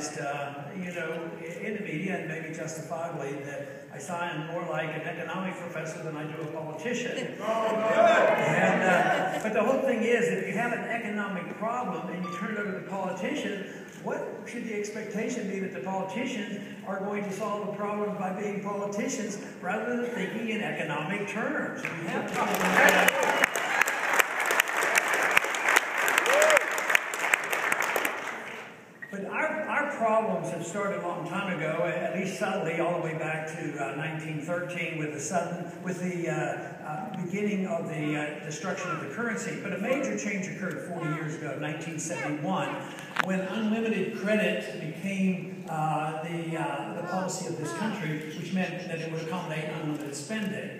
criticized, in the media, and maybe justifiably, that I sound more like an economic professor than I do a politician. But the whole thing is, if you have an economic problem and you turn it over to the politician, what should the expectation be that the politicians are going to solve the problem by being politicians rather than thinking in economic terms? We have to But our problems have started a long time ago, at least subtly, all the way back to 1913 with the beginning of the destruction of the currency. But a major change occurred 40 years ago, 1971, when unlimited credit became the policy of this country, which meant that it would accommodate unlimited spending.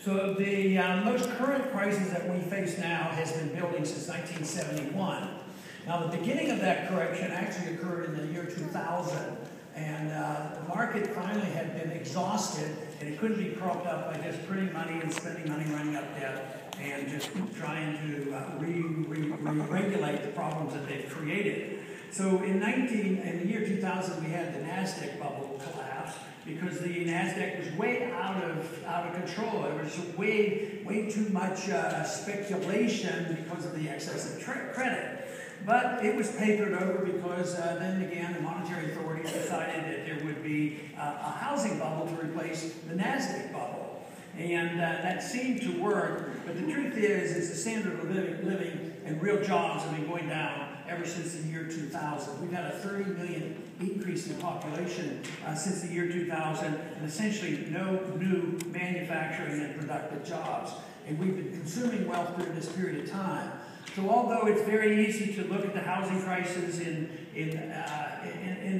So the most current crisis that we face now has been building since 1971. Now, the beginning of that correction actually occurred in the year 2000, and the market finally had been exhausted, and it couldn't be propped up by just printing money and spending money, running up debt, and just trying to re-regulate the problems that they've created. So in the year 2000, we had the NASDAQ bubble collapse because the NASDAQ was way out of control. There was way too much speculation because of the excess of credit. But it was papered over because then again the monetary authorities decided that there would be a housing bubble to replace the NASDAQ bubble. And that seemed to work, but the truth is the standard of living and real jobs have been going down ever since the year 2000. We've had a 30 million increase in population since the year 2000, and essentially no new manufacturing and productive jobs. And we've been consuming wealth during this period of time. So although it's very easy to look at the housing crisis in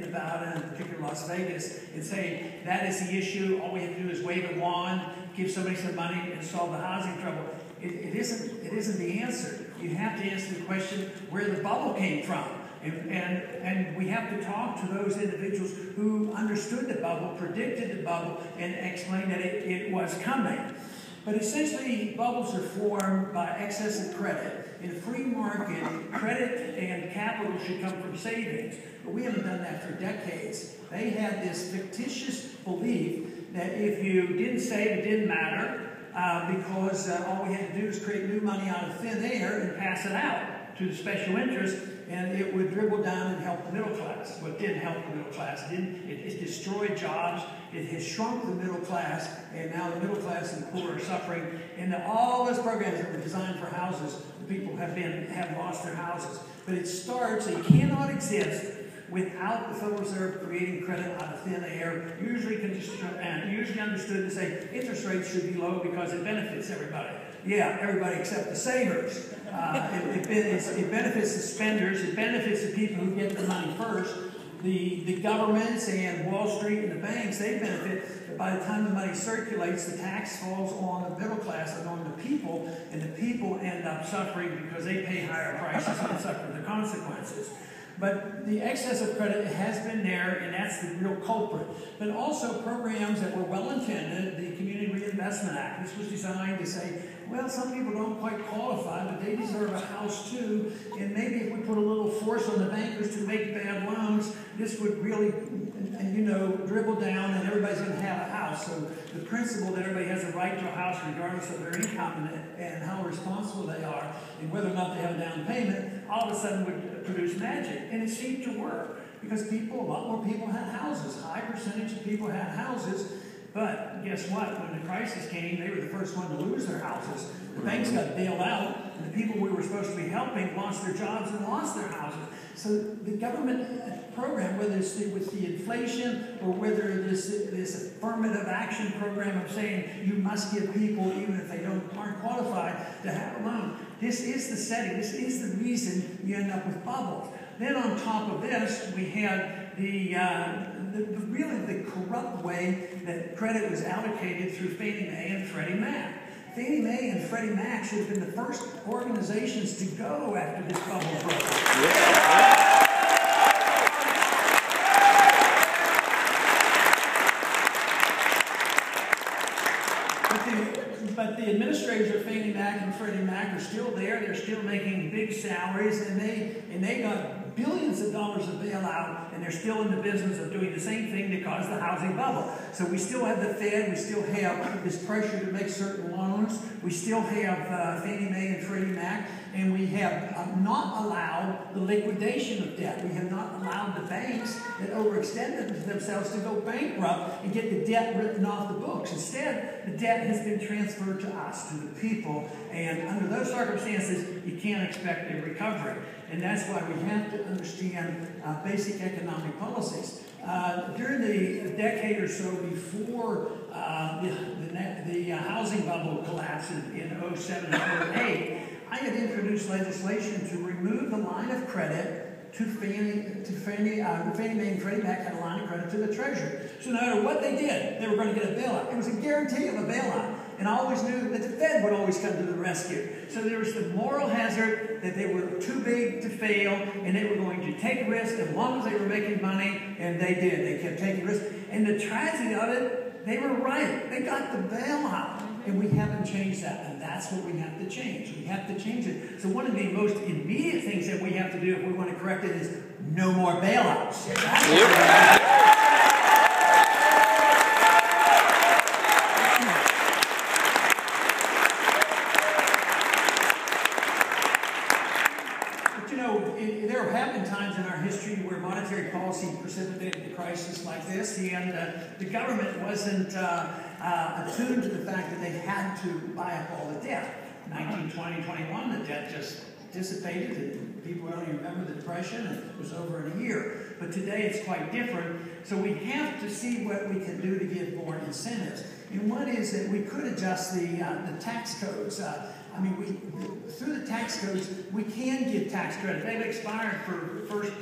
Nevada, and in particular Las Vegas, and say that is the issue, all we have to do is wave a wand, give somebody some money, and solve the housing trouble. It isn't the answer. You have to answer the question where the bubble came from. And we have to talk to those individuals who understood the bubble, predicted the bubble, and explained that it was coming. But essentially, bubbles are formed by excessive credit. In a free market, credit and capital should come from savings. But we haven't done that for decades. They had this fictitious belief that if you didn't save, it didn't matter, because all we had to do was create new money out of thin air and pass it out to the special interest, and it would dribble down and help the middle class. Well, it didn't help the middle class. It destroyed jobs. It has shrunk the middle class, and now the middle class and the poor are suffering. And all those programs that were designed for houses, the people have lost their houses. But it starts, it cannot exist without the Federal Reserve creating credit out of thin air, usually understood to say interest rates should be low because it benefits everybody. Yeah, everybody except the savers. It benefits the spenders. It benefits the people who get the money first. The governments and Wall Street and the banks, they benefit. But by the time the money circulates, the tax falls on the middle class and on the people, and the people end up suffering because they pay higher prices and suffer the consequences. But the excess of credit has been there, and that's the real culprit. But also programs that were well-intended, the Community Reinvestment Act. This was designed to say, well, some people don't quite qualify, but they deserve a house too, and maybe if we put a little force on the bankers to make bad loans, this would really, dribble down and everybody's going to have a house. So the principle that everybody has a right to a house regardless of their income and how responsible they are and whether or not they have a down payment, all of a sudden would produce magic. And it seemed to work because a lot more people had houses. A high percentage of people had houses. But guess what? When the crisis came, they were the first one to lose their houses. The banks got bailed out, and the people we were supposed to be helping lost their jobs and lost their houses. So the government program, whether it's with the inflation or whether this affirmative action program of saying you must give people, even if they aren't qualified, to have a loan, this is the setting. This is the reason you end up with bubbles. Then on top of this, we had the corrupt way that credit was allocated through Fannie Mae and Freddie Mac. Fannie Mae and Freddie Mac should have been the first organizations to go after this bubble broke. But the administrators of Fannie Mac and Freddie Mac are still there. They're still making big salaries, and they got billions of dollars of bailout, and and they're still in the business of doing the same thing that caused the housing bubble. So we still have the Fed, we still have this pressure to make certain loans, we still have Fannie Mae and Freddie Mac, and we have not allowed the liquidation of debt. We have not allowed the banks that overextended themselves to go bankrupt and get the debt written off the books. Instead, the debt has been transferred to us, to the people, and under those circumstances, you can't expect a recovery. And that's why we have to understand basic economic policies. During the decade or so before the housing bubble collapsed in 07 and 08, I had introduced legislation to remove the line of credit to Fannie Mae and Freddie Mac had a line of credit to the Treasury. So no matter what they did, they were going to get a bailout. It was a guarantee of a bailout. And I always knew that the Fed would always come to the rescue. So there was the moral hazard that they were too big to fail, and they were going to take risks as long as they were making money, and they did. They kept taking risks. And the tragedy of it, they were right. They got the bailout. And we haven't changed that, and that's what we have to change. We have to change it. So one of the most immediate things that we have to do if we want to correct it is no more bailouts. There have been times in our history where monetary policy precipitated a crisis like this, and the government wasn't attuned to the fact that they had to buy up all the debt. 1920, 21, the debt just dissipated, and people don't even remember the Depression, and it was over in a year. But today it's quite different, so we have to see what we can do to give more incentives. And one is that we could adjust the tax codes. Through the tax codes, we can give tax credit. They've expired for first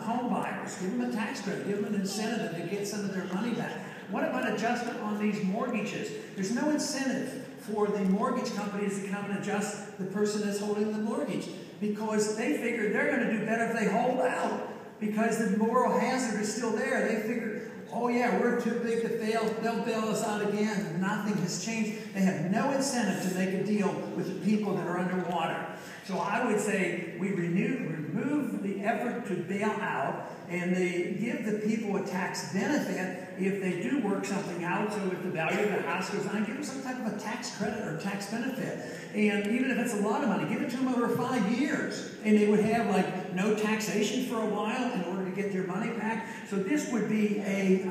home buyers. Give them a tax credit. Give them an incentive to get some of their money back. What about adjustment on these mortgages? There's no incentive for the mortgage companies to come and adjust the person that's holding the mortgage because they figure they're going to do better if they hold out because the moral hazard is still there. They figure, oh yeah, we're too big to fail. They'll bail us out again. Nothing has changed. They have no incentive to make a deal with the people that are underwater. So I would say we remove the effort to bail out and they give the people a tax benefit if they do work something out. So if the value of the house goes down, give them some type of a tax credit or tax benefit. And even if it's a lot of money, give it to them over 5 years. And they would have like no taxation for a while in order to get their money back. So this would be a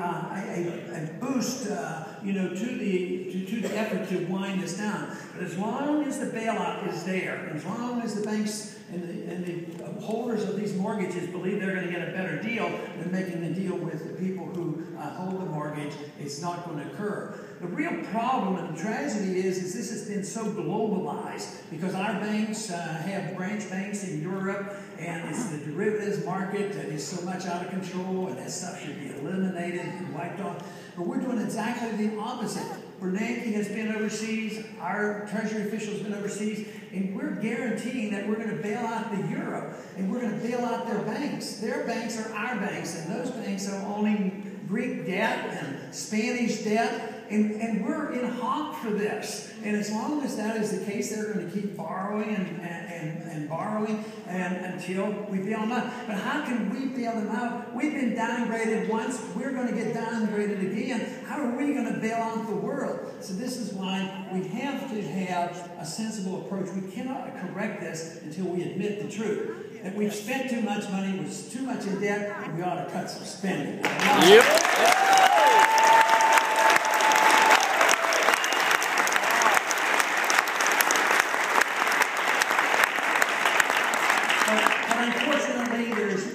boost, to the effort to wind this down. But as long as the bailout is there, as long as the banks and the holders of these mortgages believe they're going to get a better deal than making the deal with the people who hold the mortgage, it's not going to occur. The real problem and the tragedy is this has been so globalized because our banks have branch banks in Europe, and it's the derivatives market that is so much out of control, and that stuff should be eliminated and wiped off. But we're doing exactly the opposite. Bernanke has been overseas, our Treasury official has been overseas, and we're guaranteeing that we're going to bail out the euro, and we're going to bail out their banks. Their banks are our banks, and those banks are owning Greek debt and Spanish debt, and we're in hock for this. And as long as that is the case, they're going to keep borrowing and borrowing until we bail them out. But how can we bail them out? We've been downgraded once. We're going to get downgraded again. How are we going to bail out the world? So this is why we have to have a sensible approach. We cannot correct this until we admit the truth. That we've spent too much money, we're too much in debt, and we ought to cut some spending. Yep.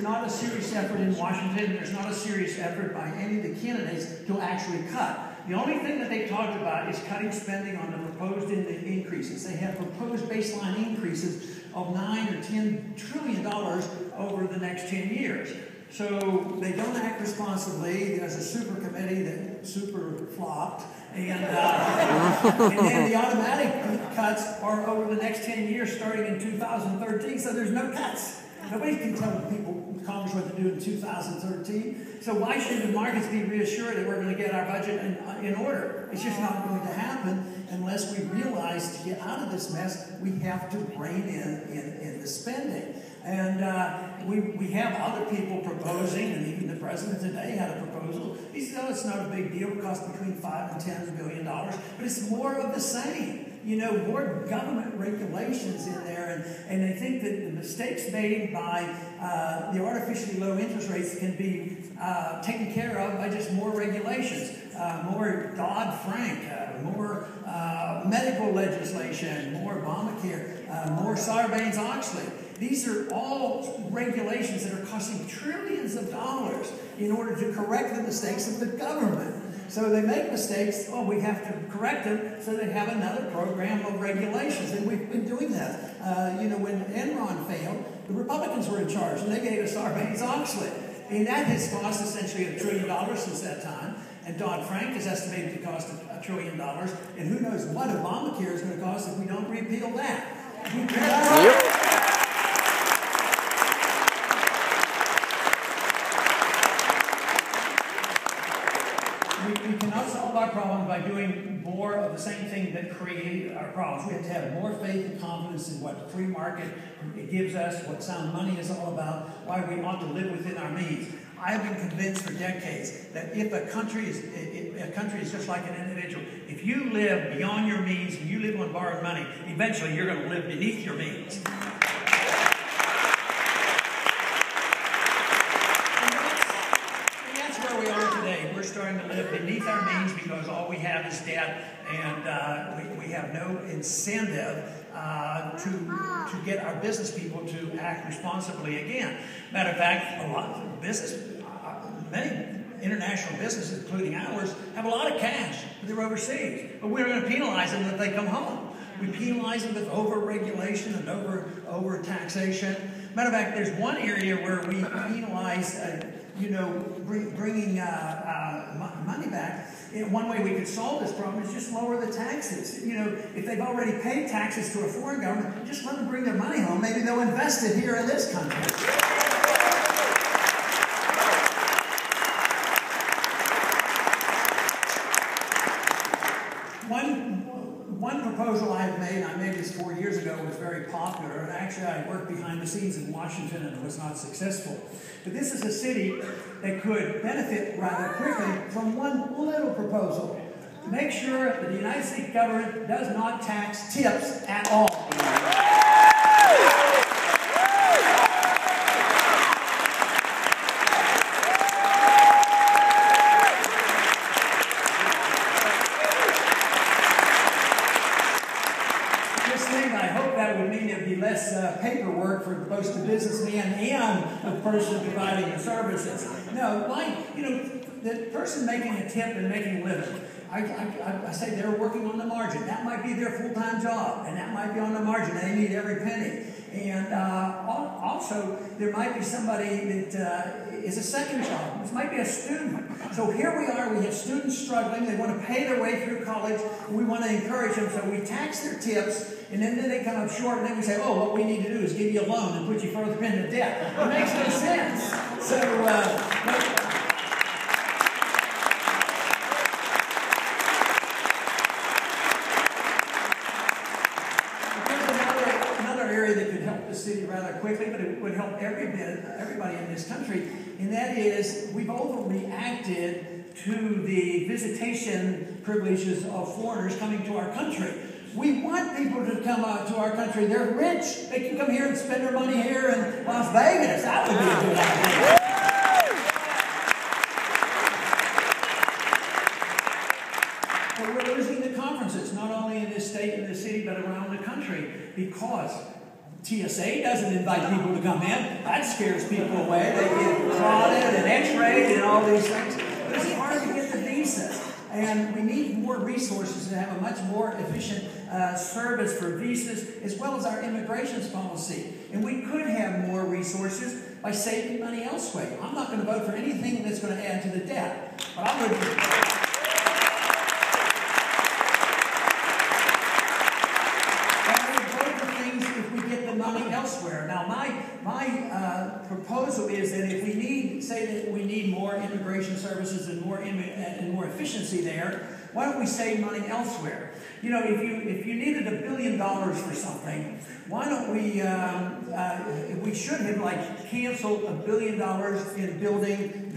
Not a serious effort in Washington. There's not a serious effort by any of the candidates to actually cut. The only thing that they talked about is cutting spending on the proposed increases. They have proposed baseline increases of $9 or $10 trillion over the next 10 years. So they don't act responsibly. There's a super committee that super flopped. And then the automatic cuts are over the next 10 years starting in 2013. So there's no cuts. Nobody can tell the people in Congress what to do in 2013. So why should the markets be reassured that we're going to get our budget in order? It's just not going to happen unless we realize to get out of this mess, we have to rein in the spending. And we have other people proposing, and even the president today had a proposal. He said, oh, it's not a big deal. It costs between $5 and $10 billion. But it's more of the same. You know, more government regulations in there. And I think that the mistakes made by the artificially low interest rates can be taken care of by just more regulations, more Dodd-Frank, more medical legislation, more Obamacare, more Sarbanes-Oxley. These are all regulations that are costing trillions of dollars in order to correct the mistakes of the government. So they make mistakes, oh, we have to correct them, so they have another program of regulations. And we've been doing that. You know, when Enron failed, the Republicans were in charge, and they gave us Sarbanes-Oxley. And that has cost essentially $1 trillion since that time. And Dodd-Frank is estimated to cost $1 trillion. And who knows what Obamacare is going to cost if we don't repeal that. We cannot solve our problem by doing more of the same thing that create our problems. We have to have more faith and confidence in what the free market gives us, what sound money is all about, why we ought to live within our means. I've been convinced for decades that if a country is just like an individual, if you live beyond your means and you live on borrowed money, eventually you're going to live beneath your means. We're starting to live beneath our means because all we have is debt, and we have no incentive to get our business people to act responsibly again. Matter of fact, a lot of many international businesses, including ours, have a lot of cash. They're overseas, but we're going to penalize them if they come home. We penalize them with over-regulation and over-taxation. Matter of fact, there's one area where we penalize bringing money back. One way we could solve this problem is just lower the taxes. You know, if they've already paid taxes to a foreign government, just let them bring their money home. Maybe they'll invest it here in this country. One proposal I made this 4 years ago, was very popular, and actually I worked behind the scenes in Washington and was not successful. But this is a city that could benefit rather quickly from one little proposal. Make sure that the United States government does not tax tips at all. Paperwork for both the businessman and the person providing the services. No, the person making a tip and making a living, I say they're working on the margin. That might be their full-time job, and that might be on the margin. They need every penny. And also, there might be somebody that is a second job. This might be a student. So here we are. We have students struggling. They want to pay their way through college. We want to encourage them. So we tax their tips, and then they come up short, and then we say, oh, what we need to do is give you a loan and put you further into debt. It makes no sense. So, city rather quickly, but it would help everybody in this country, and that is we've overreacted to the visitation privileges of foreigners coming to our country. We want people to come out to our country. They're rich. They can come here and spend their money here in Las Vegas. That would be a good idea. But we're losing the conferences, not only in this state and this city, but around the country, because TSA doesn't invite people to come in. That scares people away. They get prodded and x-rayed and all these things. But it's hard to get the visas. And we need more resources to have a much more efficient service for visas, as well as our immigration policy. And we could have more resources by saving money elsewhere. I'm not going to vote for anything that's going to add to the debt. But I'm going to... elsewhere. Now, my proposal is that if we need more immigration services and more efficiency there, why don't we save money elsewhere? You know, if you needed $1 billion for something, why don't we we should have like canceled $1 billion in building